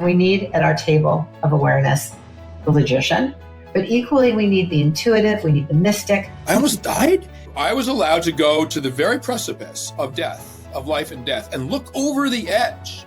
We need at our table of awareness the logician, but equally we need the intuitive, we need the mystic. I almost died. I was allowed to go to the very precipice of death, of life and death, and look over the edge.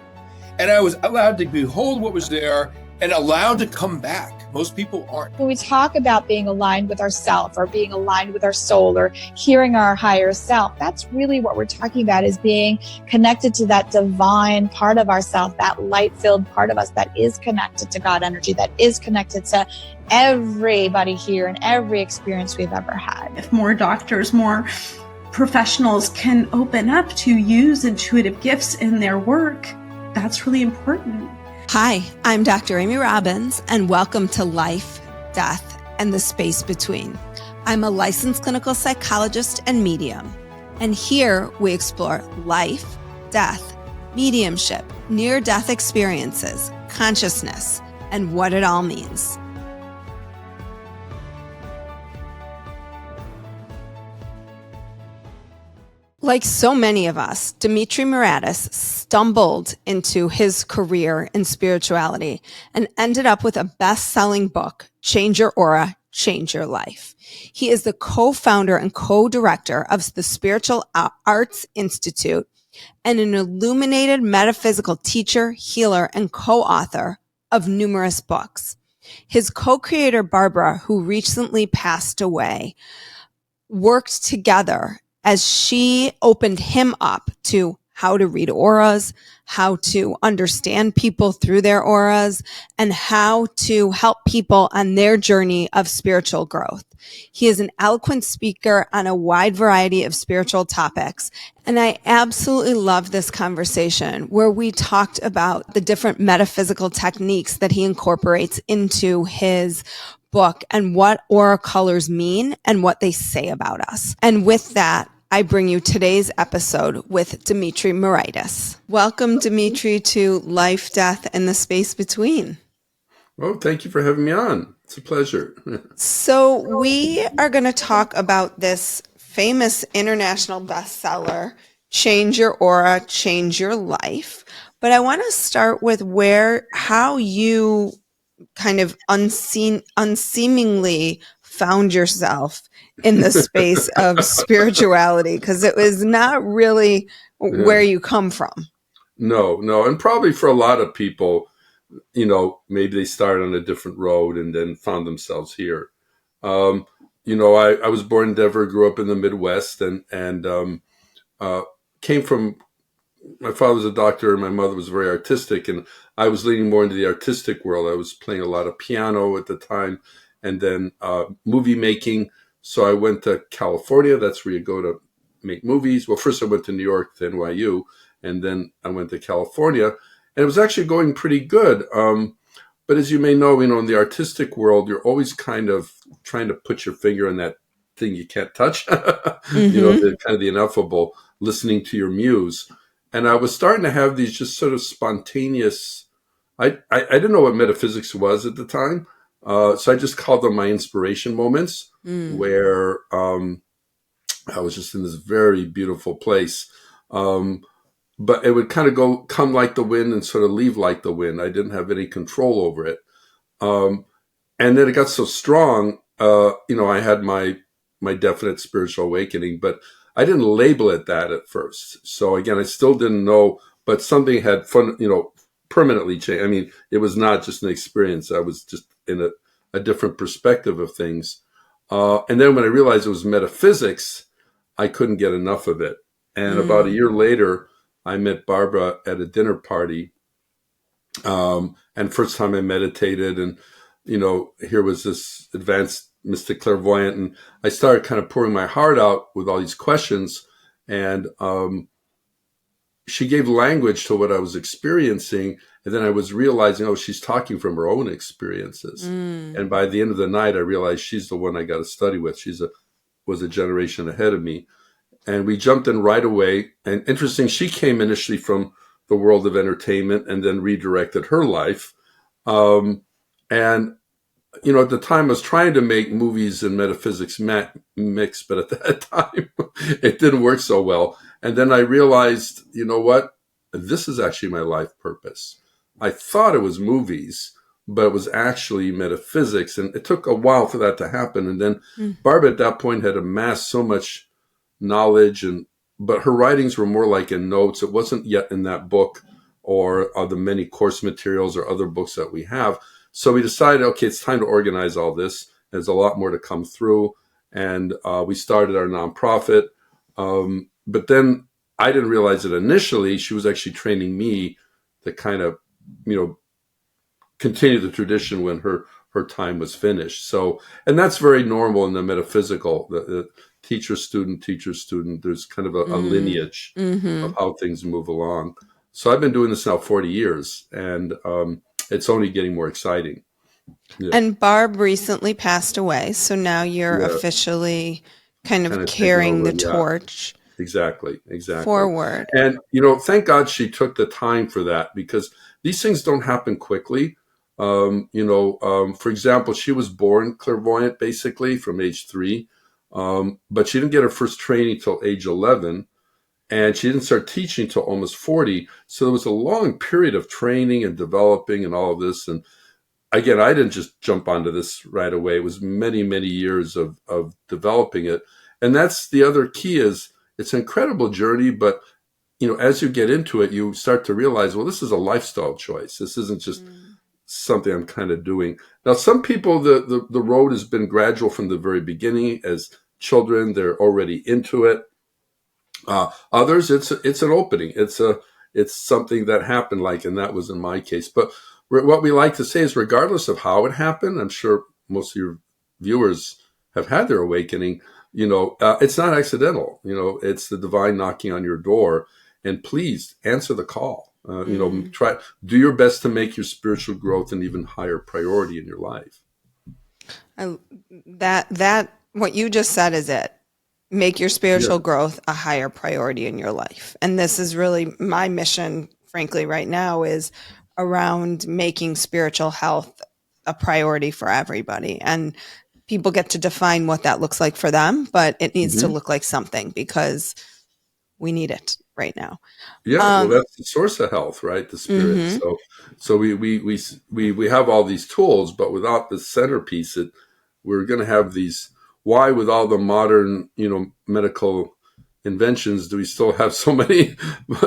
And I was allowed to behold what was there and allowed to come back. Most people aren't. When we talk about being aligned with ourself or being aligned with our soul or hearing our higher self, that's really what we're talking about, is being connected to that divine part of ourself, that light-filled part of us that is connected to God energy, that is connected to everybody here and every experience we've ever had. If more doctors, more professionals can open up to use intuitive gifts in their work, that's really important. Hi, I'm Dr. Amy Robbins, and welcome to Life, Death, and the Space Between. I'm a licensed clinical psychologist and medium, and here we explore life, death, mediumship, near-death experiences, consciousness, and what it all means. Like so many of us, Dimitri Moraitis stumbled into his career in spirituality and ended up with a best-selling book, Change Your Aura, Change Your Life. He is the co-founder and co-director of the Spiritual Arts Institute and an illuminated metaphysical teacher, healer, and co-author of numerous books. His co-creator, Barbara, who recently passed away, worked together as she opened him up to how to read auras, how to understand people through their auras, and how to help people on their journey of spiritual growth. He is an eloquent speaker on a wide variety of spiritual topics. And I absolutely love this conversation where we talked about the different metaphysical techniques that he incorporates into his book and what aura colors mean and what they say about us. And with that, I bring you today's episode with Dimitri Moraitis. Welcome, Dimitri, to Life, Death, and the Space Between. Well, thank you for having me on. It's a pleasure. So we are going to talk about this famous international bestseller, Change Your Aura, Change Your Life. But I want to start with how you kind of unseemingly found yourself in the space of spirituality, because it was not really where you come from. No. And probably for a lot of people, maybe they started on a different road and then found themselves here. I was born in Denver, grew up in the Midwest, and came from, my father was a doctor and my mother was very artistic, and I was leaning more into the artistic world. I was playing a lot of piano at the time, and then movie making. So I went to California. That's where you go to make movies. Well, first I went to New York, to NYU, and then I went to California. And it was actually going pretty good. But as you may know, in the artistic world, you're always kind of trying to put your finger on that thing you can't touch. The kind of the ineffable, listening to your muse. And I was starting to have these just sort of spontaneous, I didn't know what metaphysics was at the time. So I just called them my inspiration moments, where I was just in this very beautiful place. But it would kind of come like the wind and sort of leave like the wind. I didn't have any control over it. And then it got so strong, I had my definite spiritual awakening, but I didn't label it that at first. So again, I still didn't know, but something had permanently changed. I mean, it was not just an experience. I was just in a different perspective of things. And then when I realized it was metaphysics, I couldn't get enough of it. And about a year later, I met Barbara at a dinner party. And first time I meditated, and, here was this advanced mystic clairvoyant. And I started kind of pouring my heart out with all these questions. And she gave language to what I was experiencing. And then I was realizing, she's talking from her own experiences. And by the end of the night, I realized she's the one I got to study with. Was a generation ahead of me. And we jumped in right away. And interesting, she came initially from the world of entertainment and then redirected her life. At the time I was trying to make movies and metaphysics mix, but at that time it didn't work so well. And then I realized, this is actually my life purpose. I thought it was movies, but it was actually metaphysics. And it took a while for that to happen. And then Barb at that point had amassed so much knowledge, but her writings were more like in notes. It wasn't yet in that book or the many course materials or other books that we have. So we decided, okay, it's time to organize all this. There's a lot more to come through. And we started our nonprofit. But then I didn't realize that initially she was actually training me to kind of, continue the tradition when her time was finished. So, and that's very normal in the metaphysical, the teacher, student. There's kind of a lineage of how things move along. So I've been doing this now 40 years, and it's only getting more exciting. Yeah. And Barb recently passed away, so now you're officially kind of carrying the torch. Exactly. Forward. And, thank God she took the time for that, because these things don't happen quickly. For example, she was born clairvoyant basically from age 3, but she didn't get her first training till age 11. And she didn't start teaching till almost 40. So there was a long period of training and developing and all of this. And again, I didn't just jump onto this right away. It was many, many years of developing it. And that's the other key, is it's an incredible journey. But, as you get into it, you start to realize, well, this is a lifestyle choice. This isn't just something I'm kind of doing. Now, some people, the road has been gradual from the very beginning. As children, they're already into it. Others, it's an opening. It's something that happened, and that was in my case. But what we like to say is, regardless of how it happened, I'm sure most of your viewers have had their awakening. It's not accidental. It's the divine knocking on your door, and please answer the call. Try, do your best to make your spiritual growth an even higher priority in your life. That what you just said is it. Make your spiritual growth a higher priority in your life. And this is really my mission, frankly, right now, is around making spiritual health a priority for everybody. And people get to define what that looks like for them, but it needs to look like something, because we need it right now. Yeah, well, that's the source of health, right? The spirit. So we have all these tools, but without the centerpiece, we're going to have these. Why, with all the modern, medical inventions, do we still have so many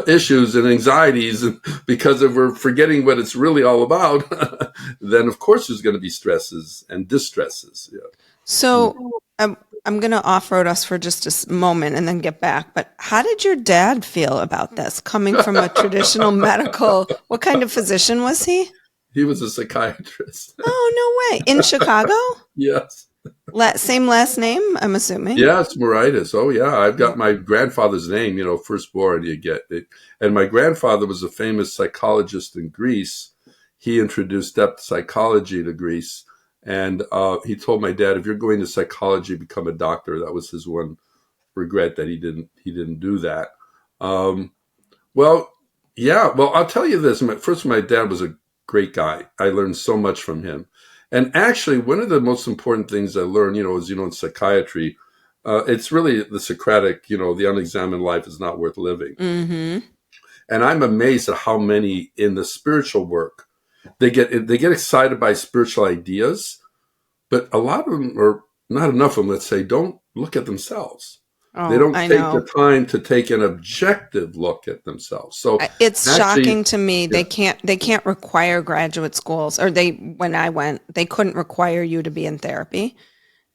issues and anxieties? And because if we're forgetting what it's really all about, then of course there's going to be stresses and distresses. Yeah. So I'm going to off-road us for just a moment and then get back. But how did your dad feel about this, coming from a traditional medical? What kind of physician was he? He was a psychiatrist. Oh, no way. In Chicago? Yes. Same last name, I'm assuming. Yes, Moraitis. Oh, yeah. I've got my grandfather's name, firstborn, you get it. And my grandfather was a famous psychologist in Greece. He introduced depth psychology to Greece. And he told my dad, if you're going to psychology, become a doctor. That was his one regret, that he didn't do that. Well, I'll tell you this. First, my dad was a great guy. I learned so much from him. And actually, one of the most important things I learned, is, in psychiatry, it's really the Socratic, the unexamined life is not worth living. Mm-hmm. And I'm amazed at how many in the spiritual work, they get excited by spiritual ideas, but a lot of them, or not enough of them, let's say, don't look at themselves. They don't take the time to take an objective look at themselves. So it's shocking to me. Yeah. They can't require graduate schools, or when I went, they couldn't require you to be in therapy.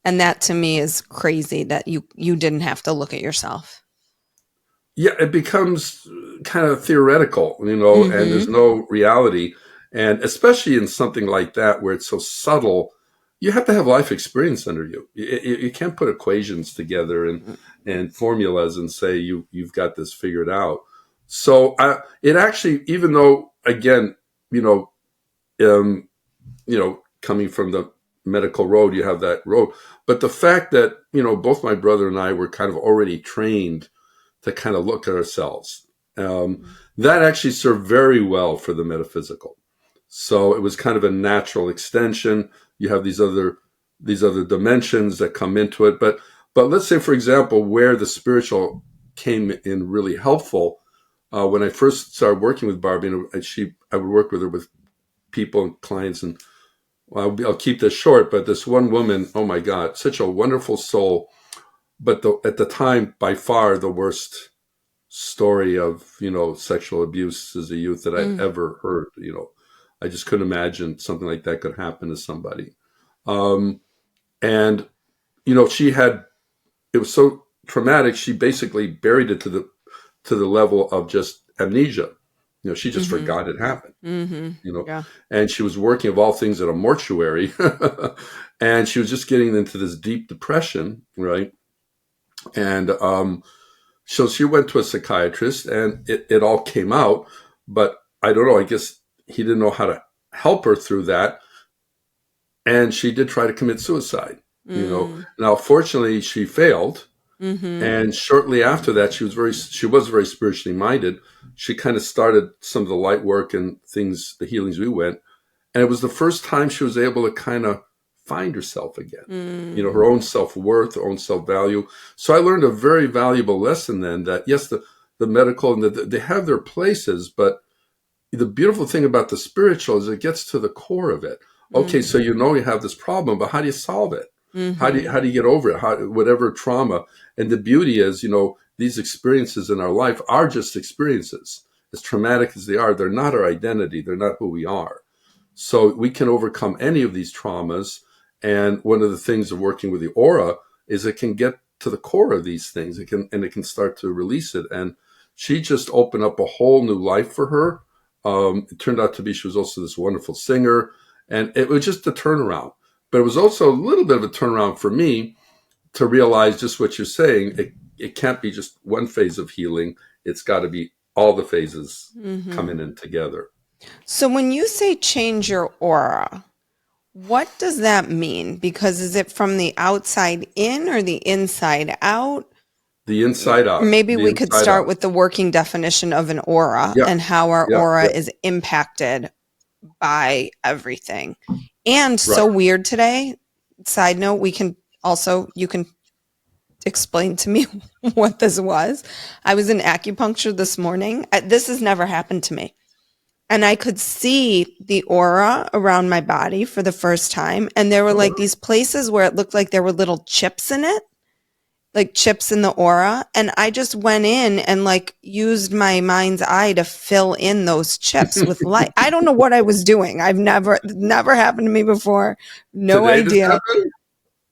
And that to me is crazy, that you didn't have to look at yourself. Yeah, it becomes kind of theoretical, and there's no reality. And especially in something like that, where it's so subtle, you have to have life experience under you. You can't put equations together and formulas and say you've got this figured out. So it actually, even though, again, coming from the medical road, you have that road. But the fact that, both my brother and I were kind of already trained to kind of look at ourselves, that actually served very well for the metaphysical. So it was kind of a natural extension. You have these other dimensions that come into it. But let's say, for example, where the spiritual came in really helpful, when I first started working with Barbie, and I would work with her with people and clients, and I'll keep this short, but this one woman, oh my God, such a wonderful soul, but at the time, by far the worst story of, sexual abuse as a youth that I ever heard. I just couldn't imagine something like that could happen to somebody. And, it was so traumatic, she basically buried it to the level of just amnesia. She just forgot it happened, Yeah. and she was working, of all things, at a mortuary and she was just getting into this deep depression. Right. And, so she went to a psychiatrist, and it all came out, but I don't know, I guess he didn't know how to help her through that. And she did try to commit suicide, Now, fortunately, she failed. And shortly after that, she was very spiritually minded. She kind of started some of the light work and things, the healings we went. And it was the first time she was able to kind of find herself again, her own self-worth, her own self-value. So I learned a very valuable lesson then, that yes, the medical and they have their places, but the beautiful thing about the spiritual is it gets to the core of it. Okay, so you have this problem, but how do you solve it? How do you get over it? Whatever trauma. And the beauty is, these experiences in our life are just experiences. As traumatic as they are, they're not our identity. They're not who we are. So we can overcome any of these traumas. And one of the things of working with the aura is it can get to the core of these things. It can start to release it. And she just opened up a whole new life for her. It turned out to be, she was also this wonderful singer, and it was just a turnaround. But it was also a little bit of a turnaround for me to realize just what you're saying. It can't be just one phase of healing. It's got to be all the phases coming in together. So when you say change your aura, what does that mean? Because is it from the outside in or the inside out? The inside out. Maybe we could start with the working definition of an aura and how our aura is impacted by everything. And so weird today. Side note, you can explain to me what this was. I was in acupuncture this morning. This has never happened to me. And I could see the aura around my body for the first time. And there were like these places where it looked like there were little chips in it, like chips in the aura. And I just went in and like used my mind's eye to fill in those chips with light. I don't know what I was doing. Never happened to me before. No idea.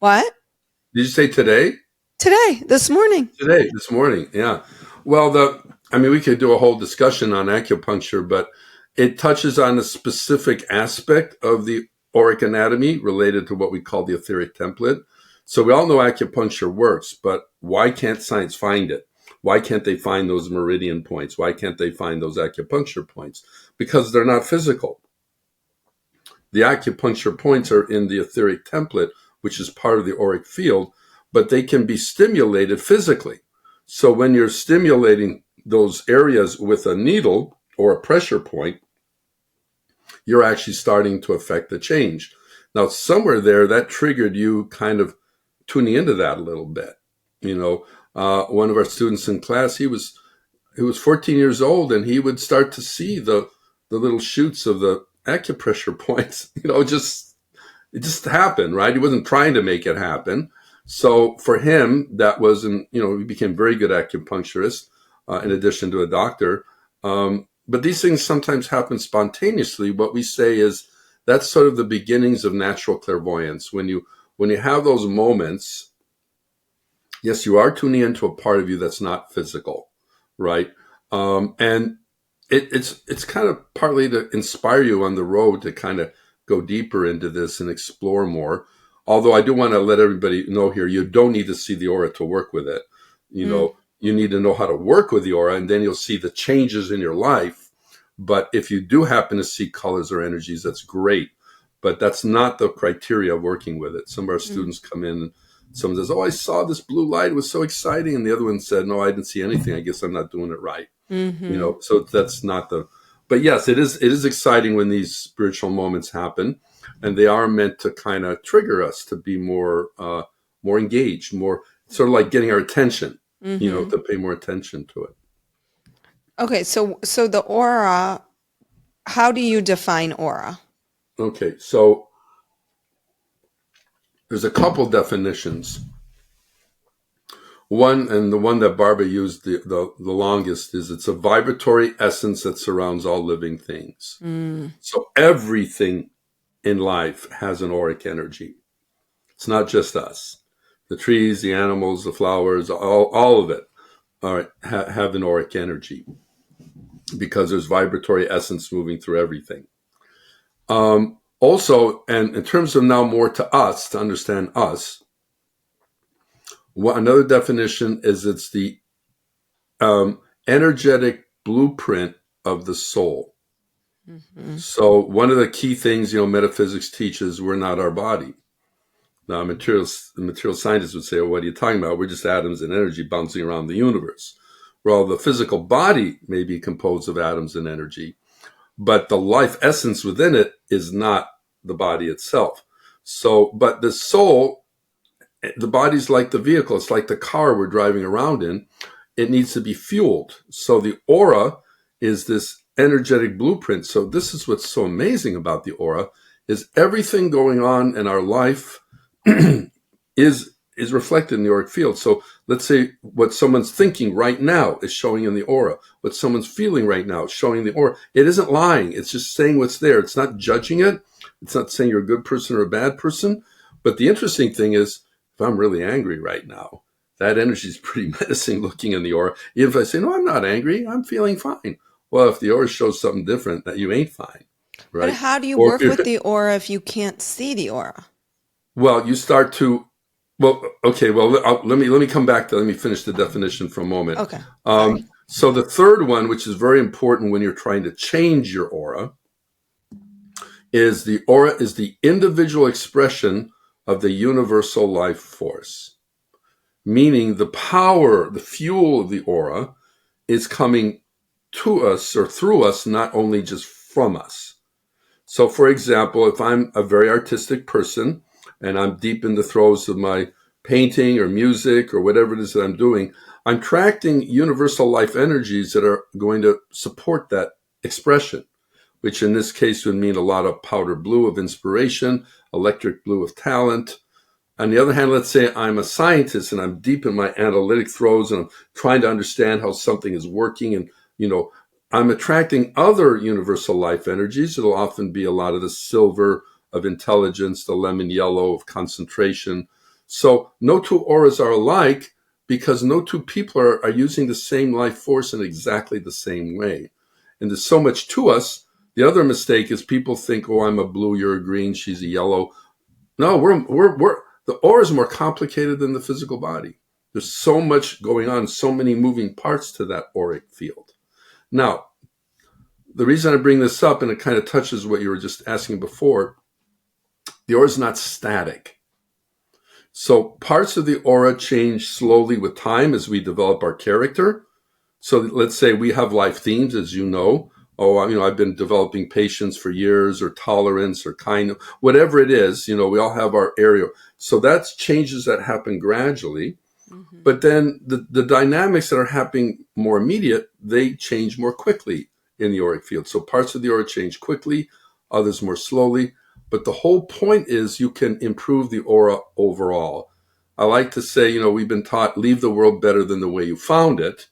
What? Did you say today? Today, this morning. Yeah. Well, we could do a whole discussion on acupuncture, but it touches on a specific aspect of the auric anatomy related to what we call the etheric template. So we all know acupuncture works, but why can't science find it? Why can't they find those meridian points? Why can't they find those acupuncture points? Because they're not physical. The acupuncture points are in the etheric template, which is part of the auric field, but they can be stimulated physically. So when you're stimulating those areas with a needle or a pressure point, you're actually starting to affect the change. Now, somewhere there, that triggered you kind of tuning into that a little bit. One of our students in class, he was 14 years old, and he would start to see the little shoots of the acupressure points. It just happened, right? He wasn't trying to make it happen. So for him, that wasn't, he became a very good acupuncturist, in addition to a doctor. But these things sometimes happen spontaneously. What we say is that's sort of the beginnings of natural clairvoyance. When you have those moments, yes, you are tuning into a part of you that's not physical, right? And it's kind of partly to inspire you on the road to kind of go deeper into this and explore more. Although I do want to let everybody know here, you don't need to see the aura to work with it. You need to know how to work with the aura, and then you'll see the changes in your life. But if you do happen to see colors or energies, that's great. But that's not the criteria of working with it. Some of our students come in and someone says, "Oh, I saw this blue light. It was so exciting." And the other one said, "No, I didn't see anything. I guess I'm not doing it right." So that's not but yes, it is exciting when these spiritual moments happen, and they are meant to kind of trigger us to be more engaged, more sort of like getting our attention, to pay more attention to it. Okay, so the aura, how do you define aura? Okay, so there's a couple definitions. One, and the one that Barbara used the longest, is it's a vibratory essence that surrounds all living things. So everything in life has an auric energy. It's not just us. The trees, the animals, the flowers, all of it have an auric energy because there's vibratory essence moving through everything. Also, and in terms of now more to us, to understand us, another definition is it's the energetic blueprint of the soul. So one of the key things, metaphysics teaches, we're not our body. Now, material scientists would say, well, what are you talking about? We're just atoms and energy bouncing around the universe. Well, the physical body may be composed of atoms and energy, but the life essence within it is not the body itself. So, but the soul, the body's like the vehicle. It's like the car we're driving around in. It needs to be fueled. So the aura is this energetic blueprint. So this is what's so amazing about the aura, is everything going on in our life is reflected in the auric field. So let's say what someone's thinking right now is showing in the aura. What someone's feeling right now is showing in the aura. It isn't lying. It's just saying what's there. It's not judging it. It's not saying you're a good person or a bad person. But the interesting thing is, if I'm really angry right now, that energy is pretty menacing looking in the aura. Even if I say, no, I'm not angry, I'm feeling fine. Well, if the aura shows something different, that you ain't fine, right? But how do you work with the aura if you can't see the aura? Well, you start to, let me come back to, let me finish the definition for a moment. Okay. So the third one, which is very important when you're trying to change your aura, is the aura is the individual expression of the universal life force. Meaning the power, the fuel of the aura is coming to us or through us, not only just from us. So for example, if I'm a very artistic person and I'm deep in the throes of my painting or music or whatever it is that I'm doing, I'm attracting universal life energies that are going to support that expression, which in this case would mean a lot of powder blue of inspiration, electric blue of talent. On the other hand, let's say I'm a scientist and I'm deep in my analytic throes and I'm trying to understand how something is working, and I'm attracting other universal life energies. It'll often be a lot of the silver of intelligence, the lemon yellow of concentration. So no two auras are alike because no two people are using the same life force in exactly the same way. And there's so much to us. The other mistake is people think, oh, I'm a blue, you're a green, she's a yellow. No, the aura is more complicated than the physical body. There's so much going on, so many moving parts to that auric field. Now, the reason I bring this up, and it kind of touches what you were just asking before, the aura is not static. So parts of the aura change slowly with time as we develop our character. So let's say we have life themes, as you know. Oh, I've been developing patience for years, or tolerance, or kindness, whatever it is, we all have our area. So that's changes that happen gradually. Mm-hmm. But then the dynamics that are happening more immediate, they change more quickly in the auric field. So parts of the aura change quickly, others more slowly. But the whole point is you can improve the aura overall. I like to say, we've been taught, leave the world better than the way you found it.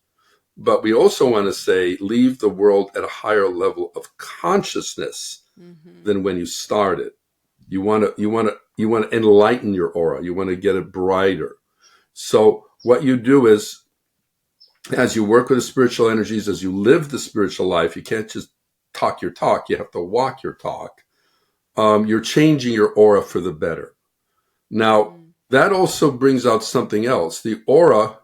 But we also want to say, leave the world at a higher level of consciousness than when you started. You want to enlighten your aura. You want to get it brighter. So what you do is, as you work with the spiritual energies, as you live the spiritual life, you can't just talk your talk. You have to walk your talk. You're changing your aura for the better. Now, that also brings out something else. The aura,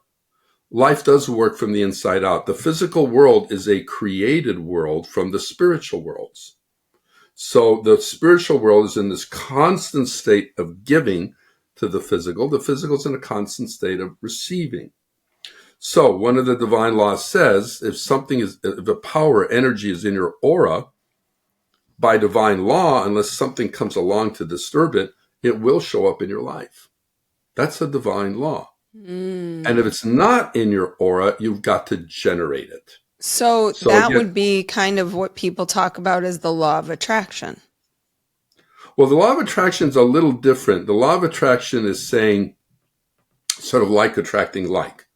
life does work from the inside out. The physical world is a created world from the spiritual worlds. So the spiritual world is in this constant state of giving to the physical. The physical is in a constant state of receiving. So one of the divine laws says, if a power, energy is in your aura, by divine law, unless something comes along to disturb it, it will show up in your life. That's a divine law. And if it's not in your aura, you've got to generate it. So So that again, would be kind of what people talk about as the law of attraction. well, the law of attraction is a little different. The law of attraction is saying sort of like attracting like.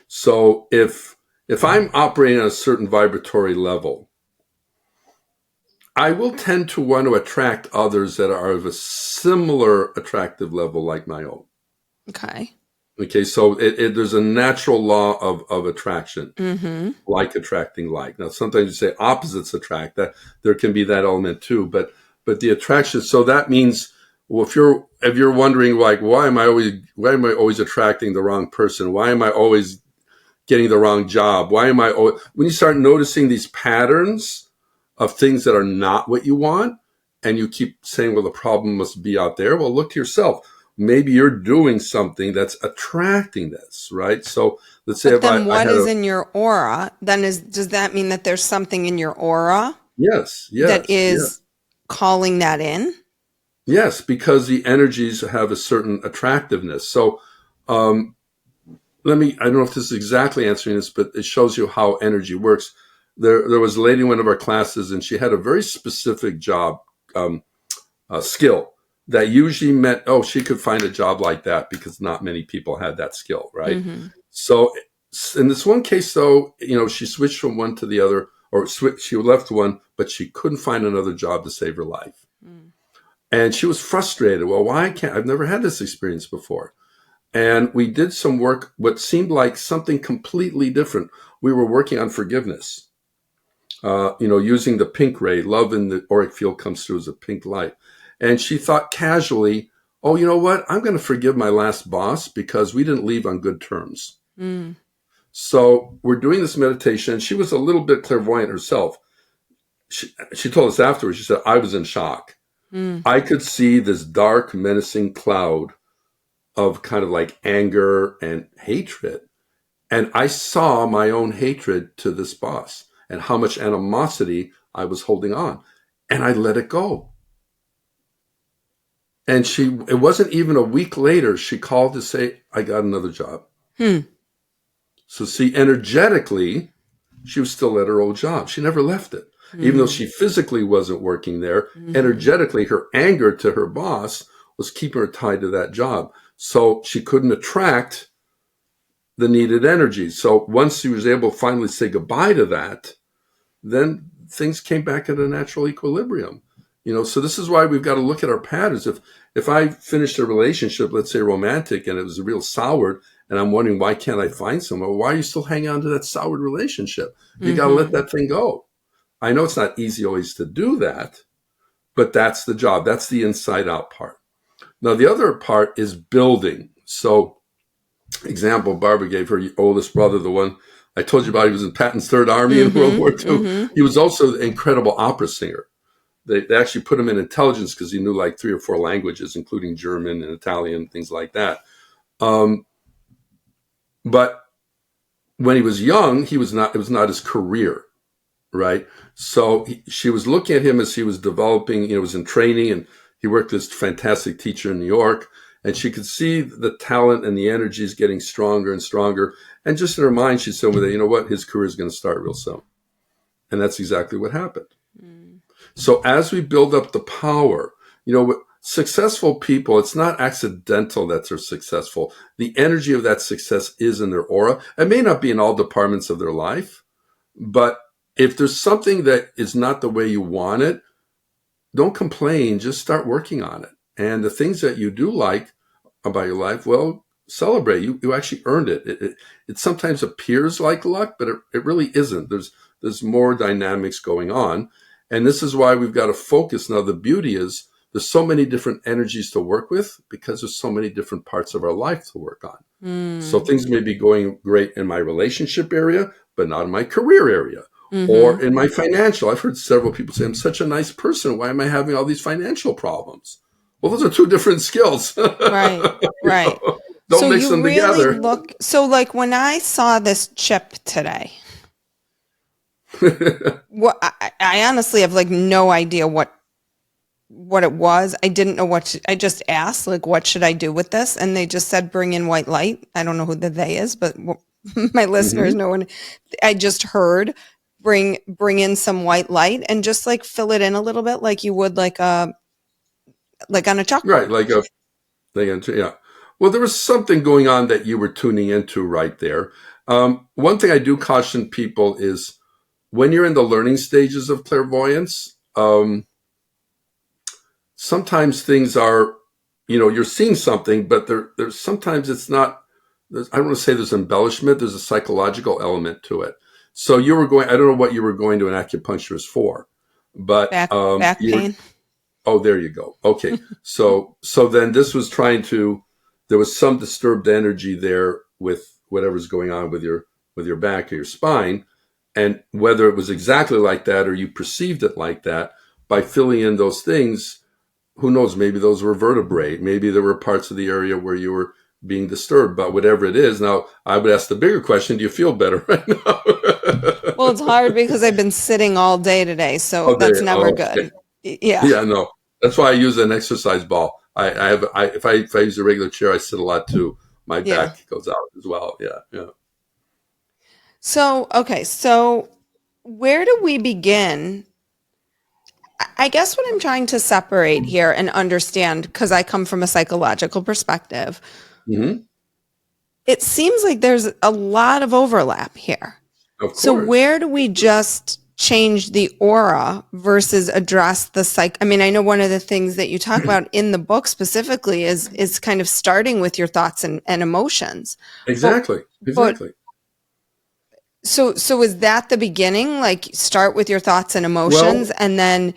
So if I'm operating on a certain vibratory level, I will tend to want to attract others that are of a similar attractive level like my own. Okay. Okay, so there's a natural law of attraction, Mm-hmm. like attracting like. Now, sometimes you say opposites attract. That there can be that element too, but the attraction. So that means, well, if you're wondering like, why am I always attracting the wrong person? Why am I always getting the wrong job? Why am I always, when you start noticing these patterns of things that are not what you want, and you keep saying, well, the problem must be out there. Well, look to yourself. Maybe you're doing something that's attracting this, right? So let's say But if then I what had is in your aura? Then does that mean that there's something in your aura that is calling that in? Yes, because the energies have a certain attractiveness. So I don't know if this is exactly answering this, but it shows you how energy works. There was a lady in one of our classes, and she had a very specific job skill that usually meant, oh, she could find a job like that because not many people had that skill, right? Mm-hmm. So in this one case, though, she switched from one to the other, or she left one, but she couldn't find another job to save her life. Mm. And she was frustrated. Well, why can't I've never had this experience before? And we did some work, what seemed like something completely different. We were working on forgiveness, using the pink ray. Love in the auric field comes through as a pink light. And she thought casually, oh, you know what? I'm going to forgive my last boss because we didn't leave on good terms. Mm. So we're doing this meditation. And she was a little bit clairvoyant herself. She told us afterwards, she said, I was in shock. Mm. I could see this dark, menacing cloud of kind of like anger and hatred. And I saw my own hatred to this boss and how much animosity I was holding on. And I let it go. And it wasn't even a week later, she called to say, I got another job. So see, energetically, she was still at her old job. She never left it. Even though she physically wasn't working there, energetically, her anger to her boss was keeping her tied to that job. So she couldn't attract the needed energy. So once she was able to finally say goodbye to that, then things came back at a natural equilibrium. So this is why we've got to look at our patterns. If I finished a relationship, let's say romantic, and it was real soured, and I'm wondering, why can't I find someone? Why are you still hanging on to that soured relationship? You got to let that thing go. I know it's not easy always to do that, but that's the job. That's the inside out part. Now, the other part is building. So, example, Barbara gave her oldest brother, the one I told you about, he was in Patton's Third Army in World War II. He was also an incredible opera singer. They actually put him in intelligence because he knew like 3 or 4 languages, including German and Italian, things like that. But when he was young, it was not his career, right? So she was looking at him as he was developing, was in training, and he worked with this fantastic teacher in New York, and she could see the talent and the energies getting stronger and stronger. And just in her mind, she said, you know what, his career is going to start real soon. And that's exactly what happened. So as we build up the power, successful people, it's not accidental that they're successful. The energy of that success is in their aura. It may not be in all departments of their life, but if there's something that is not the way you want it, don't complain, just start working on it. And the things that you do like about your life, well, celebrate. You actually earned it. It sometimes appears like luck, but it really isn't. There's more dynamics going on. And this is why we've got to focus. Now, the beauty is there's so many different energies to work with because there's so many different parts of our life to work on. So things may be going great in my relationship area, but not in my career area. Or in my financial. I've heard several people say, I'm such a nice person. Why am I having all these financial problems? Well, those are 2 different skills. Right. Don't mix them together. So like when I saw this chip today, I honestly have like no idea what it was. I didn't know I just asked, like, what should I do with this? And they just said, bring in white light. I don't know who the they is, but my listeners know. And I just heard bring in some white light and just like fill it in a little bit, like you would like on a chalkboard. Right, like a thing. Yeah. Well, there was something going on that you were tuning into right there. One thing I do caution people is when you're in the learning stages of clairvoyance, sometimes things are, you're seeing something, but there's sometimes it's not. I don't want to say there's embellishment. There's a psychological element to it. So you were going. I don't know what you were going to an acupuncturist for, but back pain. Oh, there you go. Okay. So then this was there was some disturbed energy there with whatever's going on with your back or your spine. And whether it was exactly like that or you perceived it like that, by filling in those things, who knows, maybe those were vertebrae. Maybe there were parts of the area where you were being disturbed, but whatever it is. Now, I would ask the bigger question, do you feel better right now? Well, it's hard because I've been sitting all day today, so that's never good. Yeah. Yeah, no. That's why I use an exercise ball. If I use a regular chair, I sit a lot too. My back goes out as well. Yeah. So, okay. So where do we begin? I guess what I'm trying to separate here and understand, because I come from a psychological perspective, it seems like there's a lot of overlap here. Of course. So where do we just change the aura versus address the psych? I mean, I know one of the things that you talk about in the book specifically is kind of starting with your thoughts and emotions. Exactly. So is that the beginning? Like start with your thoughts and emotions, and then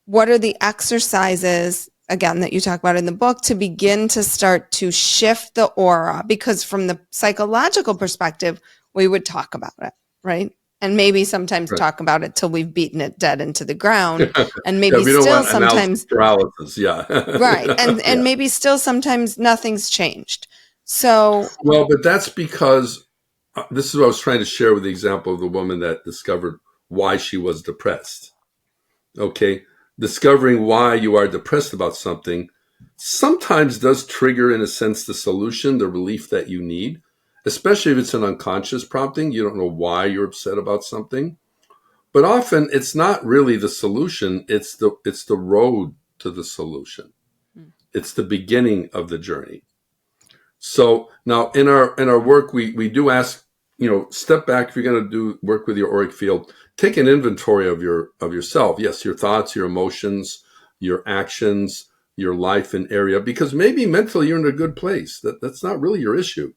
what are the exercises, again, that you talk about in the book to begin to start to shift the aura? Because from the psychological perspective, we would talk about it, right? And maybe sometimes talk about it till we've beaten it dead into the ground, and maybe still sometimes paralysis. Yeah, right, and maybe still sometimes nothing's changed. So but that's because this is what I was trying to share with the example of the woman that discovered why she was depressed. Okay, discovering why you are depressed about something sometimes does trigger, in a sense, the solution, the relief that you need. Especially if it's an unconscious prompting, you don't know why you're upset about something. But often it's not really the solution, it's the road to the solution. It's the beginning of the journey. So now in our work, we do ask, step back. If you're going to do work with your auric field, take an inventory of yourself. Yes, your thoughts, your emotions, your actions, your life and area, because maybe mentally you're in a good place. That's not really your issue.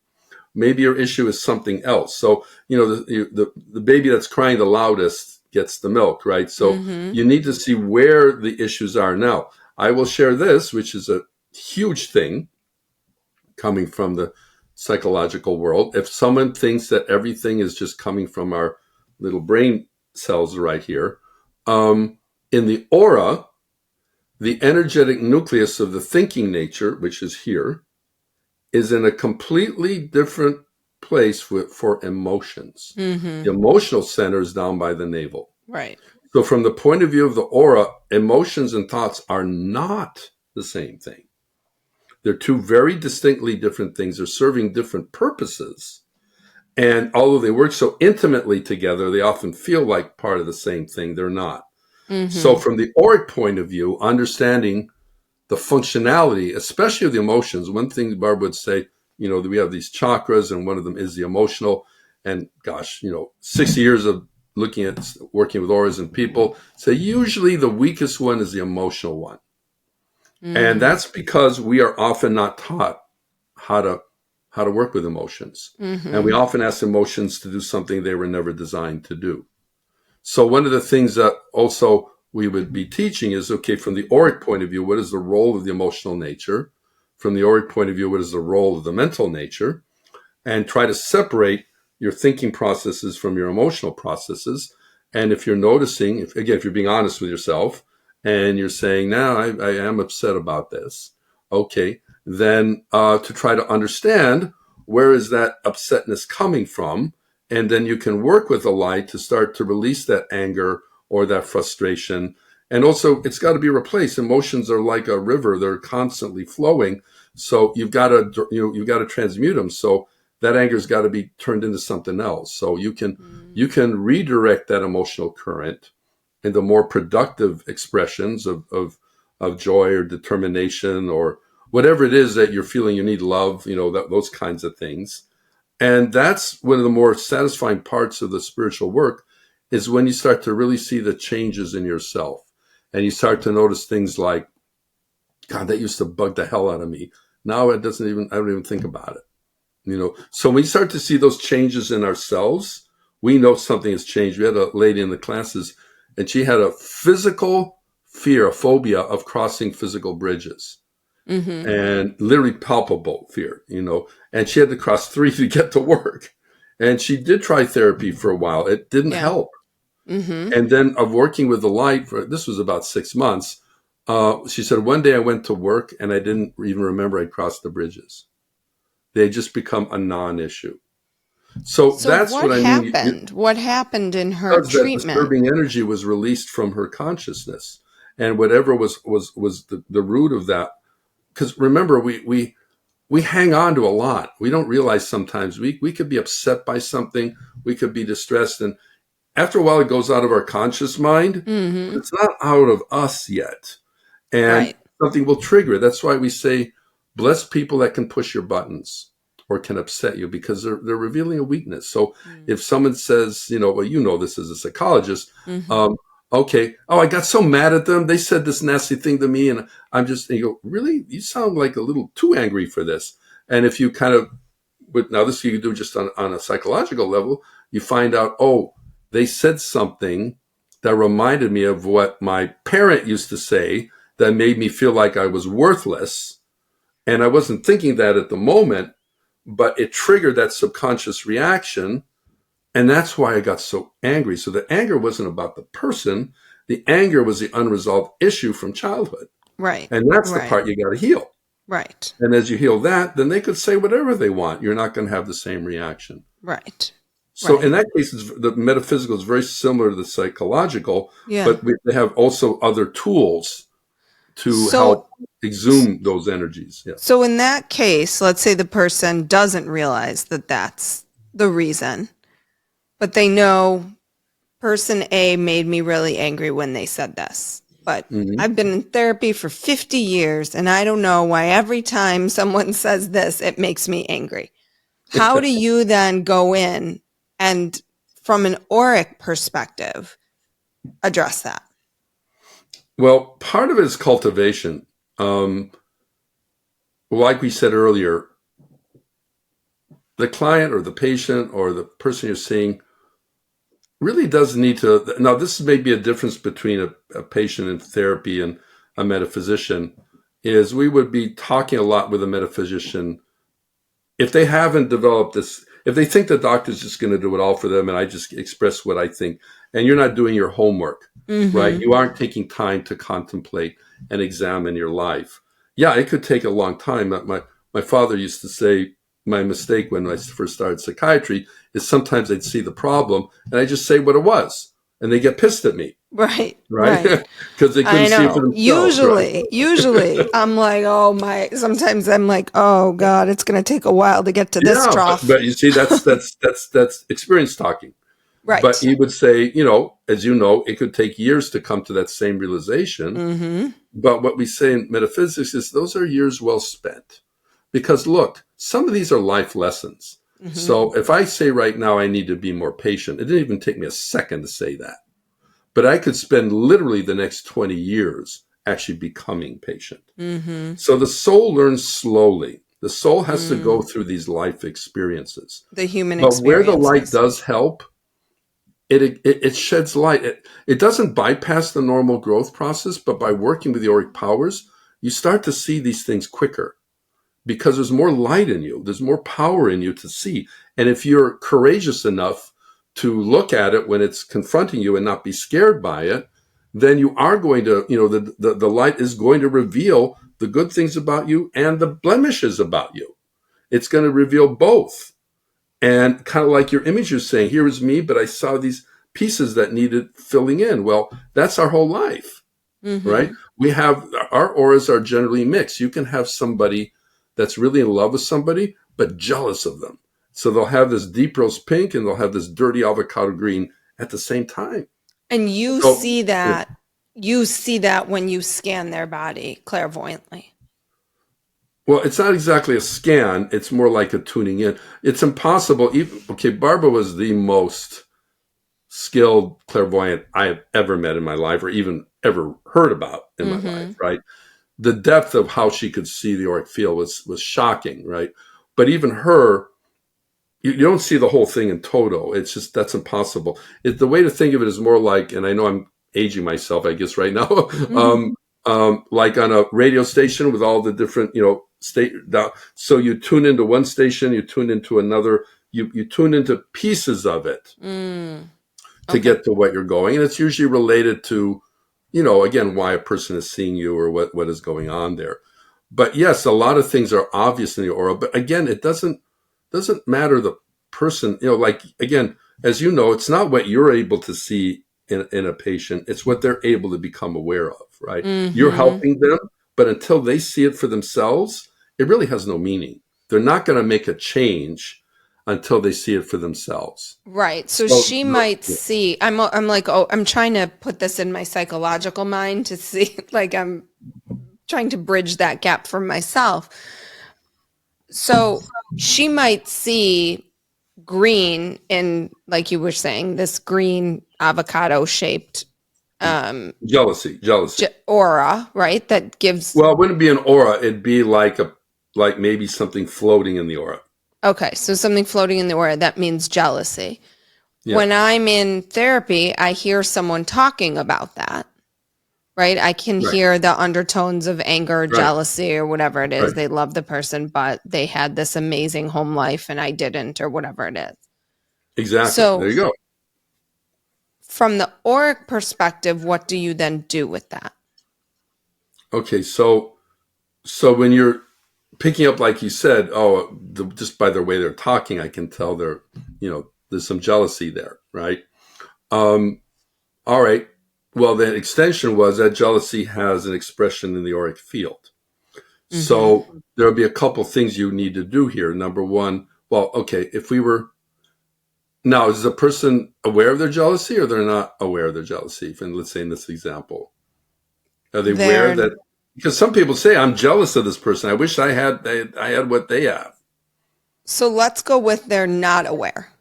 Maybe your issue is something else. So, the baby that's crying the loudest gets the milk, right? So you need to see where the issues are. Now, I will share this, which is a huge thing coming from the psychological world. If someone thinks that everything is just coming from our little brain cells right here, in the aura, the energetic nucleus of the thinking nature, which is here, is in a completely different place for emotions. The emotional center is down by the navel. Right. So from the point of view of the aura, emotions and thoughts are not the same thing. They're two very distinctly different things. They're serving different purposes. And although they work so intimately together, they often feel like part of the same thing. They're not. So from the auric point of view, understanding the functionality, especially of the emotions. One thing Barb would say, that we have these chakras, and one of them is the emotional. And gosh, 60 years of working with auras and people say usually the weakest one is the emotional one. And that's because we are often not taught how to work with emotions. And we often ask emotions to do something they were never designed to do. So one of the things that also we would be teaching is, okay, from the auric point of view, what is the role of the emotional nature? From the auric point of view, what is the role of the mental nature? And try to separate your thinking processes from your emotional processes. And if you're noticing, if you're being honest with yourself and you're saying, now I am upset about this, okay, then to try to understand where is that upsetness coming from? And then you can work with the light to start to release that anger or that frustration. And also, it's got to be replaced. Emotions are like a river; they're constantly flowing. So you've got to transmute them. So that anger's got to be turned into something else. So you can you can redirect that emotional current into more productive expressions of joy or determination or whatever it is that you're feeling you need, love, those kinds of things. And that's one of the more satisfying parts of the spiritual work, is when you start to really see the changes in yourself. And you start to notice things like, God, that used to bug the hell out of me. Now I don't even think about it. So when you start to see those changes in ourselves, we know something has changed. We had a lady in the classes, and she had a physical fear, a phobia of crossing physical bridges. Mm-hmm. And literally palpable fear, and she had to cross 3 to get to work. And she did try therapy for a while. It didn't help. Mm-hmm. And then of working with the light, this was about 6 months. She said, one day I went to work and I didn't even remember I'd crossed the bridges. They just become a non-issue. So that's what I mean. What happened in her treatment? That disturbing energy was released from her consciousness, and whatever was the root of that. Because remember, we hang on to a lot. We don't realize sometimes we could be upset by something. We could be distressed. And after a while, it goes out of our conscious mind. Mm-hmm. It's not out of us yet. And something will trigger it. That's why we say, bless people that can push your buttons or can upset you, because they're revealing a weakness. So if someone says, this as a psychologist, okay. Oh, I got so mad at them. They said this nasty thing to me. And and you go, really? You sound like a little too angry for this. And if you now this you can do just on a psychological level, you find out, they said something that reminded me of what my parent used to say that made me feel like I was worthless. And I wasn't thinking that at the moment, but it triggered that subconscious reaction. And that's why I got so angry. So the anger wasn't about the person. The anger was the unresolved issue from childhood. Right. And that's the part you got to heal. Right. And as you heal that, then they could say whatever they want. You're not going to have the same reaction. Right. So in that case, the metaphysical is very similar to the psychological, but they have also other tools to help exhume those energies. Yeah. So in that case, let's say the person doesn't realize that that's the reason, but they know person A made me really angry when they said this. But I've been in therapy for 50 years, and I don't know why every time someone says this, it makes me angry. How do you then go in and, from an Auric perspective, address that? Well, part of it is cultivation. Like we said earlier, the client or the patient or the person you're seeing really does need to. Now, this may be a difference between a patient in therapy and a metaphysician, is we would be talking a lot with a metaphysician if they haven't developed this, if they think the doctor's just going to do it all for them and I just express what I think, and you're not doing your homework, right? You aren't taking time to contemplate and examine your life. Yeah, it could take a long time. My father used to say, my mistake when I first started psychiatry is sometimes I'd see the problem and I just say what it was and they get pissed at me. Right. Because they couldn't see it for themselves. Usually I'm like, sometimes I'm like, oh God, it's going to take a while to get to this trough. But you see, that's experience talking. Right. But he would say, as you know, it could take years to come to that same realization. But what we say in metaphysics is those are years well spent. Because look, some of these are life lessons. So if I say right now I need to be more patient, it didn't even take me a second to say that. But I could spend literally the next 20 years actually becoming patient. So the soul learns slowly. The soul has to go through these life experiences. The human experiences. But where the light does help, it sheds light. It doesn't bypass the normal growth process, but by working with the auric powers, you start to see these things quicker. Because there's more light in you. There's more power in you to see. And if you're courageous enough to look at it when it's confronting you and not be scared by it, then you are going to, the light is going to reveal the good things about you and the blemishes about you. It's going to reveal both. And kind of like your image you're saying, here is me, but I saw these pieces that needed filling in. Well, that's our whole life, right? Our auras are generally mixed. You can have somebody that's really in love with somebody, but jealous of them. So they'll have this deep rose pink and they'll have this dirty avocado green at the same time. And you So, see that, when you scan their body clairvoyantly. well, it's not exactly a scan. It's more like a tuning in. It's impossible. Barbara was the most skilled clairvoyant I have ever met in my life, or even ever heard about in my life, right? The depth of how she could see the auric field was shocking, right? But even her, you don't see the whole thing in toto. It's just, that's impossible. The way to think of it is more like, and I know I'm aging myself, I guess, right now, like on a radio station with all the different, so you tune into one station, you tune into another, you tune into pieces of it to get to what you're going. And it's usually related to, again, why a person is seeing you or what is going on there. But yes, a lot of things are obvious in the aura, but again, it doesn't matter the person, like, again, as you know, it's not what you're able to see in a patient, it's what they're able to become aware of, right? You're helping them, but until they see it for themselves, it really has no meaning. They're not going to make a change until they see it for themselves. Right. So she might see, I'm like, I'm trying to put this in my psychological mind to see, like, I'm trying to bridge that gap for myself. So she might see green in, like you were saying, this green avocado shaped jealousy aura, right? That gives. Well, it wouldn't be an aura. It'd be like maybe something floating in the aura. Okay. So something floating in the aura, that means jealousy. Yeah. When I'm in therapy, I hear someone talking about that. Right. I can hear the undertones of anger, jealousy, or whatever it is. Right. They love the person, but they had this amazing home life and I didn't, or whatever it is. Exactly. So there you go. From the auric perspective, what do you then do with that? Okay. So when you're picking up, like you said, just by the way they're talking, I can tell there's some jealousy there. Right. All right. Well, the extension was that jealousy has an expression in the auric field. So there'll be a couple things you need to do here. Number one, well, okay, now, is the person aware of their jealousy or they're not aware of their jealousy? And let's say in this example, are they aware that, because some people say, I'm jealous of this person. I wish I had what they have. So let's go with they're not aware.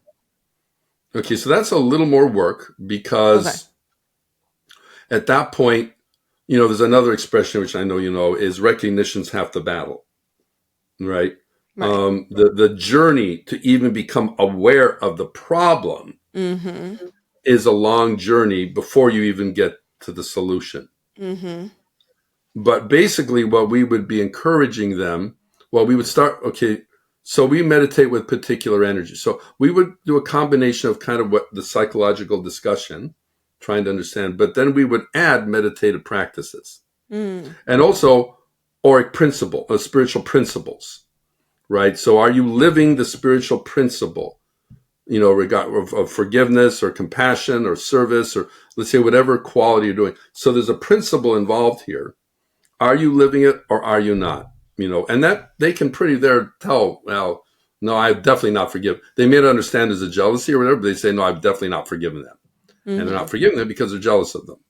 Okay. So that's a little more work because at that point, there's another expression, which I know is recognition's half the battle, right? The journey to even become aware of the problem is a long journey before you even get to the solution. But basically what we would be encouraging them, we would start, so we meditate with particular energy. So we would do a combination of kind of what the psychological discussion, trying to understand, but then we would add meditative practices and also auric spiritual principles, right? So are you living the spiritual principle, regard of forgiveness or compassion or service, or let's say whatever quality you're doing. So there's a principle involved here. Are you living it or are you not? And that they can pretty there tell, well, no, I've definitely not forgiven. They may not understand there's a jealousy or whatever, but they say, no, I've definitely not forgiven them. And they're not forgiving them because they're jealous of them.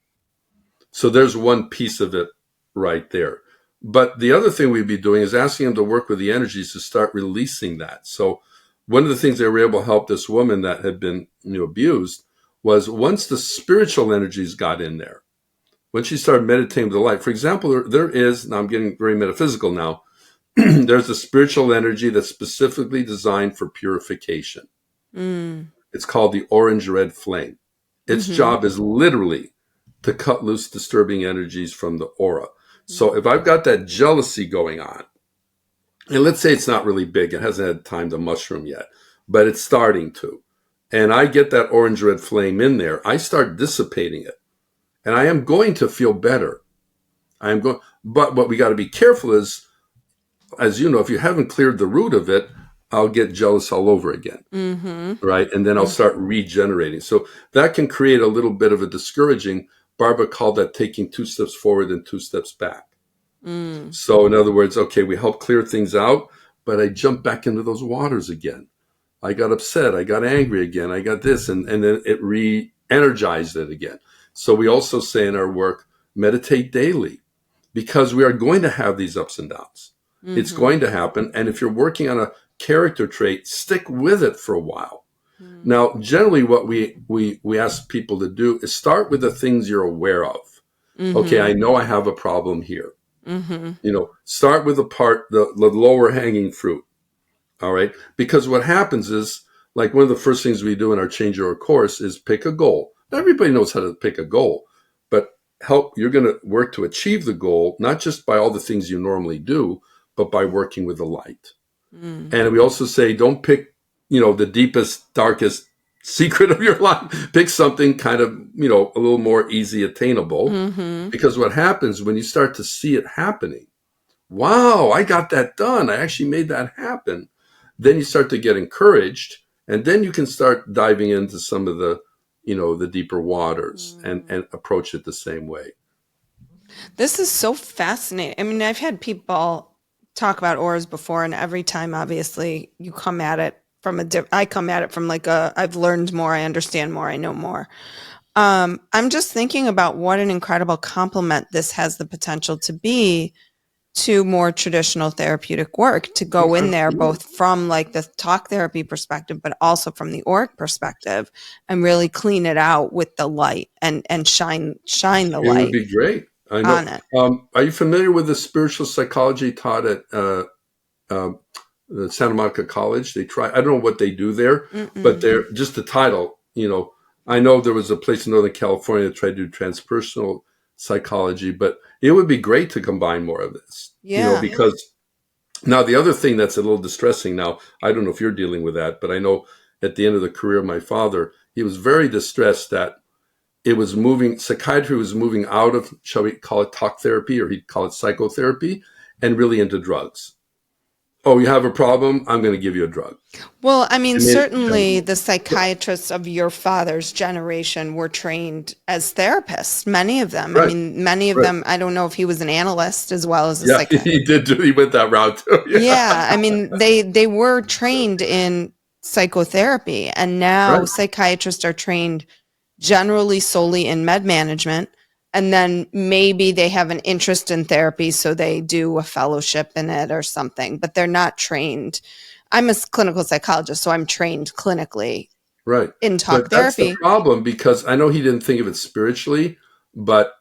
So there's one piece of it right there. But the other thing we'd be doing is asking them to work with the energies to start releasing that. So one of the things they were able to help this woman that had been abused was once the spiritual energies got in there, when she started meditating with the light. For example, there is, now I'm getting very metaphysical now, there's a spiritual energy that's specifically designed for purification. It's called the orange-red flame. Its job is literally to cut loose disturbing energies from the aura. So if I've got that jealousy going on, and let's say it's not really big, it hasn't had time to mushroom yet, but it's starting to, and I get that orange-red flame in there, I start dissipating it. And I am going to feel better. But what we got to be careful is, as you know, if you haven't cleared the root of it, I'll get jealous all over again. Right. And then I'll start regenerating. So that can create a little bit of a discouraging. Barbara called that taking 2 steps forward and 2 steps back. So in other words, okay, we help clear things out, but I jump back into those waters again. I got upset. I got angry again. I got this. And then it re-energized it again. So we also say in our work, meditate daily, because we are going to have these ups and downs. Mm-hmm. It's going to happen. And if you're working on a character trait, stick with it for a while. Mm-hmm. Now, generally what we ask people to do is start with the things you're aware of. Mm-hmm. Okay, I know I have a problem here. Mm-hmm. Start with the lower hanging fruit. All right. Because what happens is, like, one of the first things we do in our Change Your course is pick a goal. Not everybody knows how to pick a goal, but you're going to work to achieve the goal, not just by all the things you normally do, but by working with the light. Mm. And we also say, don't pick, the deepest, darkest secret of your life. Pick something kind of, a little more easy attainable. Mm-hmm. Because what happens when you start to see it happening, wow, I got that done. I actually made that happen. Then you start to get encouraged, and then you can start diving into some of the, the deeper waters and approach it the same way. This is so fascinating. I mean, I've had people talk about auras before, and every time, obviously, you come at it from I come at it from like I've learned more, I understand more, I know more. I'm just thinking about what an incredible complement this has the potential to be to more traditional therapeutic work, to go in there both from like the talk therapy perspective, but also from the Auric perspective, and really clean it out with the light and shine the light. It would be great. I know. On it. Are you familiar with the spiritual psychology taught at the Santa Monica College? I don't know what they do there, but they're just the title. I know there was a place in Northern California that tried to do transpersonal psychology, but it would be great to combine more of this. Yeah. Because now the other thing that's a little distressing now, I don't know if you're dealing with that, but I know at the end of the career of my father, he was very distressed that psychiatry was moving out of, shall we call it talk therapy, or he'd call it psychotherapy, and really into drugs. Oh, you have a problem? I'm going to give you a drug. Well, I mean, certainly the psychiatrists of your father's generation were trained as therapists, many of them. Right. I mean, many of them, I don't know if he was an analyst as well as a psychiatrist. He did. He went that route too. Yeah. I mean, they were trained in psychotherapy, and now psychiatrists are trained generally solely in med management. And then maybe they have an interest in therapy, so they do a fellowship in it or something, but they're not trained. I'm a clinical psychologist, so I'm trained clinically in talk therapy. That's the problem, because I know he didn't think of it spiritually, but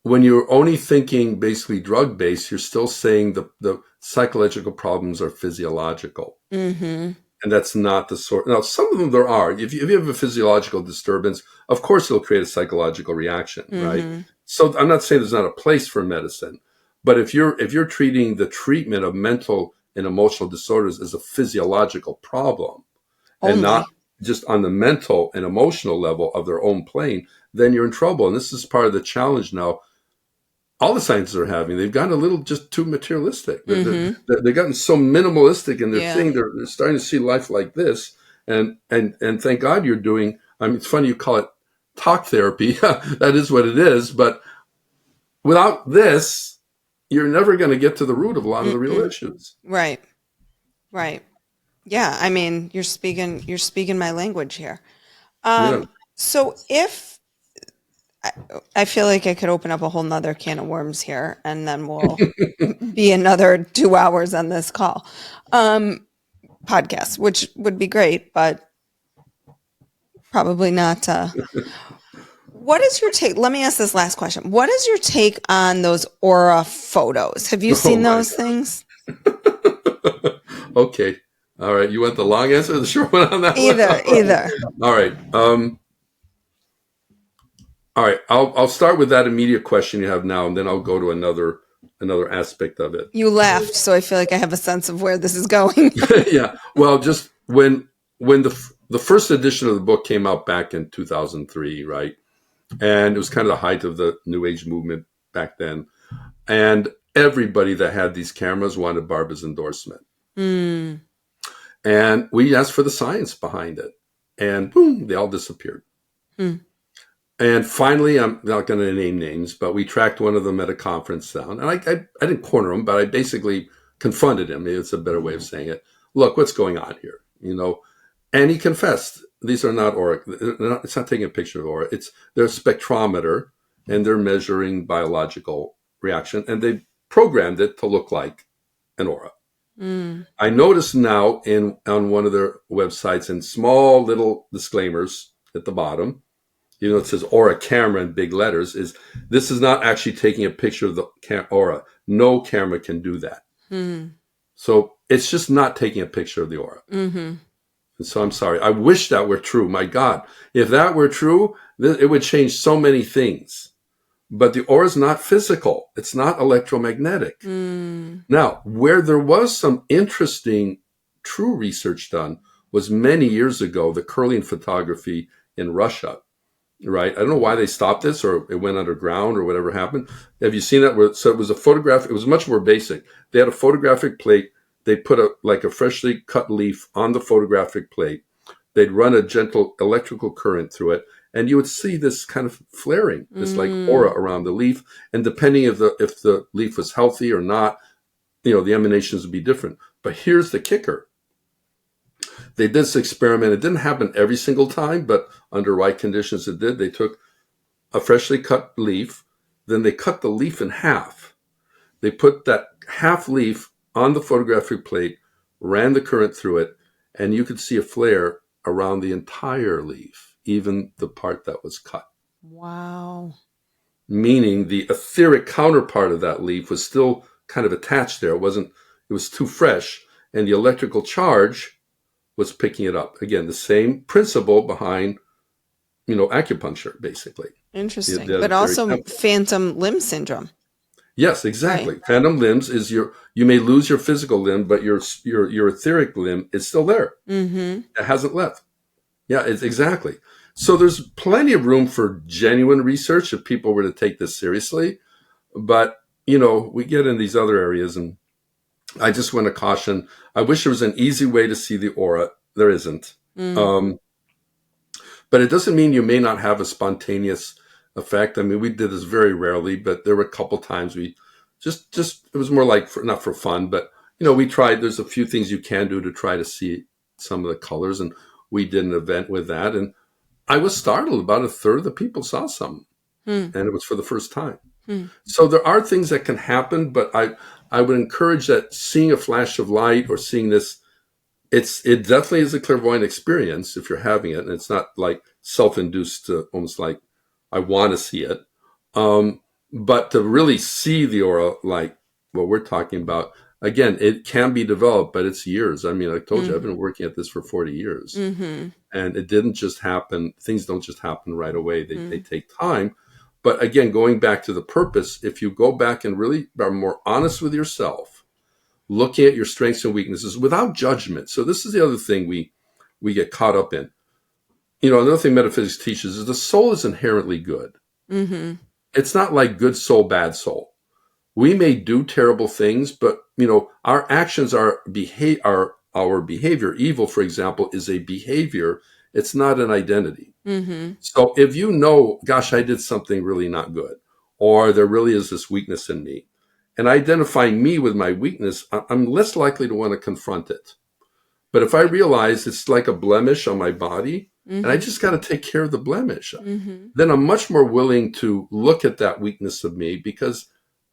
when you're only thinking basically drug-based, you're still saying the psychological problems are physiological. Mm-hmm. And that's not the sort. Now, some of them there are. If you have a physiological disturbance, of course it'll create a psychological reaction, right? So I'm not saying there's not a place for medicine, but if you're treating the treatment of mental and emotional disorders as a physiological problem, and not just on the mental and emotional level of their own plane, then you're in trouble. And this is part of the challenge now. All the scientists are having, they've gotten a little just too materialistic. They've gotten so minimalistic in their thing. They're starting to see life like this. And thank God you're doing, I mean, it's funny you call it talk therapy. That is what it is. But without this, you're never going to get to the root of a lot of the real issues. Right. Yeah. I mean, you're speaking my language here. So if, I feel like I could open up a whole nother can of worms here, and then we'll be another 2 hours on this call, podcast, which would be great, but probably not. What is your take? Let me ask this last question. What is your take on those aura photos? Have you seen those things? Okay. All right. You want the long answer or the short one on that? Either. All right. All right, I'll start with that immediate question you have now, and then I'll go to another aspect of it. You laughed, so I feel like I have a sense of where this is going. Yeah, well, just when the first edition of the book came out back in 2003, right, and it was kind of the height of the New Age movement back then, and everybody that had these cameras wanted Barbara's endorsement, and we asked for the science behind it, and boom, they all disappeared. And finally, I'm not going to name names, but we tracked one of them at a conference down. And I didn't corner him, but I basically confronted him. Maybe it's a better way of saying it. Look, what's going on here? And he confessed, these are not auric. It's not taking a picture of aura. They're a spectrometer, and they're measuring biological reaction, and they programmed it to look like an aura. I notice now on one of their websites, in small little disclaimers at the bottom, it says aura camera in big letters, this is not actually taking a picture of the aura. No camera can do that. So it's just not taking a picture of the aura. And so I'm sorry. I wish that were true. My God, if that were true, it would change so many things. But the aura is not physical. It's not electromagnetic. Now, where there was some interesting true research done was many years ago, the curling photography in Russia, right? I don't know why they stopped this, or it went underground or whatever happened. Have you seen that? So it was a photograph. It was much more basic. They had a photographic plate. They put a freshly cut leaf on the photographic plate. They'd run a gentle electrical current through it, and you would see this kind of flaring, this like aura around the leaf. And depending if the leaf was healthy or not, the emanations would be different. But here's the kicker. They did this experiment. It didn't happen every single time, but under right conditions it did. They took a freshly cut leaf, then they cut the leaf in half. They put that half leaf on the photographic plate, ran the current through it, and you could see a flare around the entire leaf, even the part that was cut. Wow. Meaning the etheric counterpart of that leaf was still kind of attached there. It was too fresh, and the electrical charge was picking it up. Again, the same principle behind, acupuncture, basically. Interesting. But also phantom limb syndrome. Yes, exactly. Right. Phantom limbs is you may lose your physical limb, but your etheric limb is still there. It hasn't left. Yeah, it's exactly. So there's plenty of room for genuine research if people were to take this seriously. But, we get in these other areas, and I just want to caution. I wish there was an easy way to see the aura. There isn't. But it doesn't mean you may not have a spontaneous effect. I mean, we did this very rarely, but there were a couple times we just it was more like not for fun, but we tried. There's a few things you can do to try to see some of the colors, and we did an event with that, and I was startled. About a third of the people saw something, and it was for the first time. So there are things that can happen, but I would encourage that seeing a flash of light or seeing this, it definitely is a clairvoyant experience if you're having it, and it's not like self-induced, almost like I want to see it. But to really see the aura like what we're talking about, again, it can be developed, but it's years. I mean, I told you, I've been working at this for 40 years. And it didn't just happen. Things don't just happen right away. They take time. But again, going back to the purpose, if you go back and really are more honest with yourself, looking at your strengths and weaknesses without judgment. So this is the other thing we get caught up in. Another thing metaphysics teaches is the soul is inherently good. It's not like good soul, bad soul. We may do terrible things, but our actions are our behavior. Evil, for example, is a behavior. It's not an identity. So if gosh, I did something really not good, or there really is this weakness in me, and identifying me with my weakness, I'm less likely to want to confront it. But if I realize it's like a blemish on my body, and I just got to take care of the blemish, then I'm much more willing to look at that weakness of me, because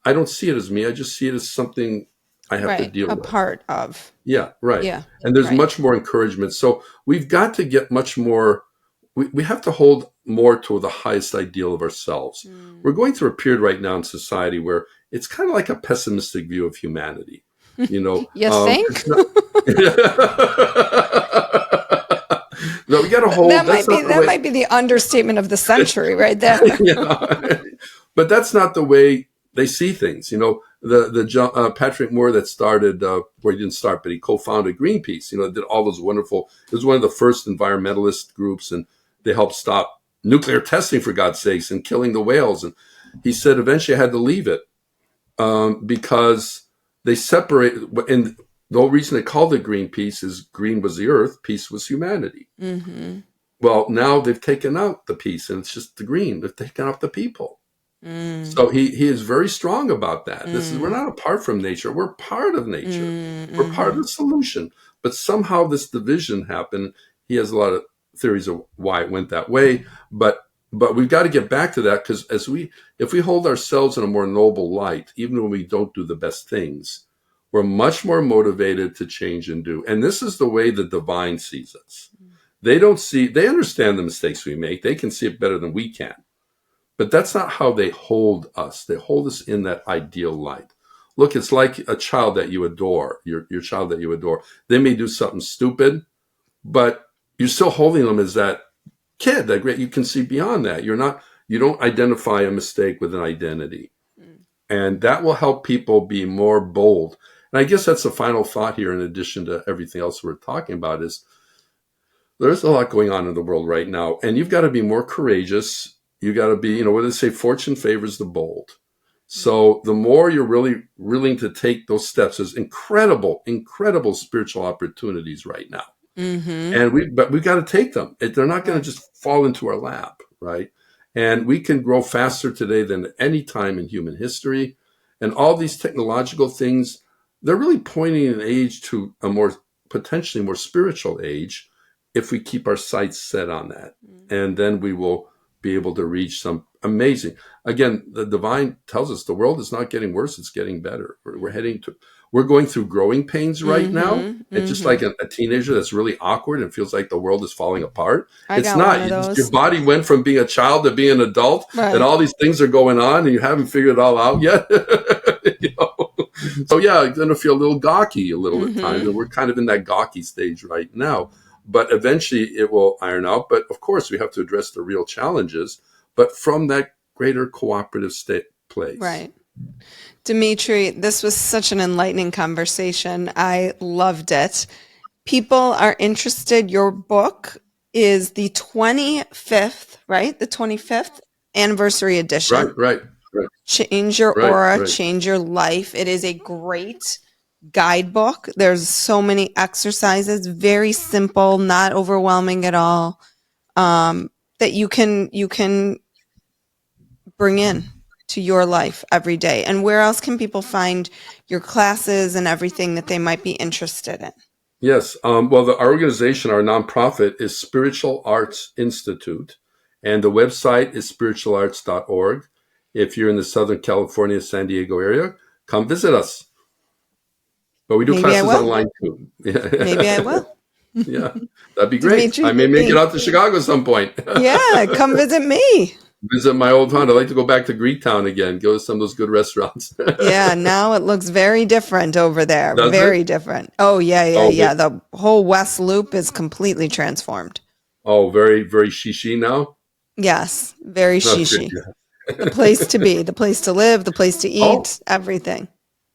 I don't see it as me. I just see it as something I have to deal with. A part of. Yeah, right. Yeah, and there's much more encouragement. So we've got to get much more, we have to hold more to the highest ideal of ourselves. We're going through a period right now in society where it's kind of like a pessimistic view of humanity. You think? No, we got to hold. That might be the understatement of the century, right there. But that's not the way they see things. The Patrick Moore that started, well, he didn't start, but he co-founded Greenpeace. Did all those wonderful. It was one of the first environmentalist groups, and they helped stop nuclear testing, for God's sakes, and killing the whales. And he said eventually I had to leave it because they separated. And the whole reason they called it Greenpeace is green was the earth, peace was humanity. Well, now they've taken out the peace, and it's just the green. They've taken out the people. So he is very strong about that. We're not apart from nature. We're part of nature. We're part of the solution. But somehow this division happened. He has a lot of theories of why it went that way. But we've got to get back to that, because if we hold ourselves in a more noble light, even when we don't do the best things, we're much more motivated to change and do. And this is the way the divine sees us. They understand the mistakes we make. They can see it better than we can. But that's not how they hold us. They hold us in that ideal light. Look, it's like a child that you adore, your child that you adore. They may do something stupid, but you're still holding them as that kid, that great. You can see beyond that. You don't identify a mistake with an identity. And that will help people be more bold. And I guess that's the final thought here, in addition to everything else we're talking about, is there's a lot going on in the world right now. And you've got to be more courageous. You got to be, what do they say? Fortune favors the bold. So the more you're really willing to take those steps, there's incredible spiritual opportunities right now. But we've got to take them. They're not going to just fall into our lap, right? And we can grow faster today than at any time in human history. And all these technological things, they're really pointing an age to a potentially more spiritual age, if we keep our sights set on that. And then we will be able to reach some amazing. Again, the divine tells us the world is not getting worse; it's getting better. We're going through growing pains right now. It's just like a teenager that's really awkward and feels like the world is falling apart. It's not. Your body went from being a child to being an adult, and all these things are going on, and you haven't figured it all out yet. So yeah, you're going to feel a little gawky a little at times, and we're kind of in that gawky stage right now. But eventually it will iron out. But of course, we have to address the real challenges, but from that greater cooperative place. Right. Dimitri, this was such an enlightening conversation. I loved it. People are interested. Your book is the 25th, right? The 25th anniversary edition. Right. Change your aura, change your life. It is a great guidebook. There's so many exercises, very simple, not overwhelming at all, that you can bring in to your life every day. And where else can people find your classes and everything that they might be interested in? Yes. Well, our organization, our nonprofit, is Spiritual Arts Institute, and the website is spiritualarts.org. If you're in the Southern California, San Diego area, come visit us. But we do classes online too. Maybe I will. Yeah, that'd be great. Dimitri, I may make it out to Chicago at some point. Yeah, come visit me. Visit my old town. I'd like to go back to Greektown again. Go to some of those good restaurants. Yeah, now it looks very different over there. Does very it? different. Oh, yeah. The whole West Loop is completely transformed. Oh, very, very shishi now? Yes, very shishi. Yeah. The place to be, the place to live, the place to eat, everything.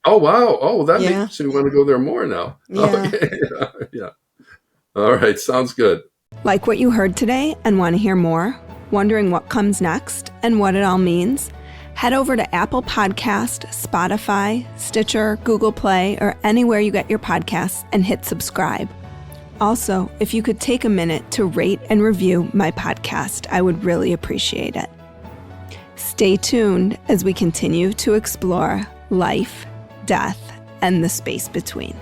Oh, wow. Oh, that makes me want to go there more now. Yeah. Yeah. All right. Sounds good. Like what you heard today and want to hear more? Wondering what comes next and what it all means? Head over to Apple Podcast, Spotify, Stitcher, Google Play, or anywhere you get your podcasts and hit subscribe. Also, if you could take a minute to rate and review my podcast, I would really appreciate it. Stay tuned as we continue to explore life, death, and the space between.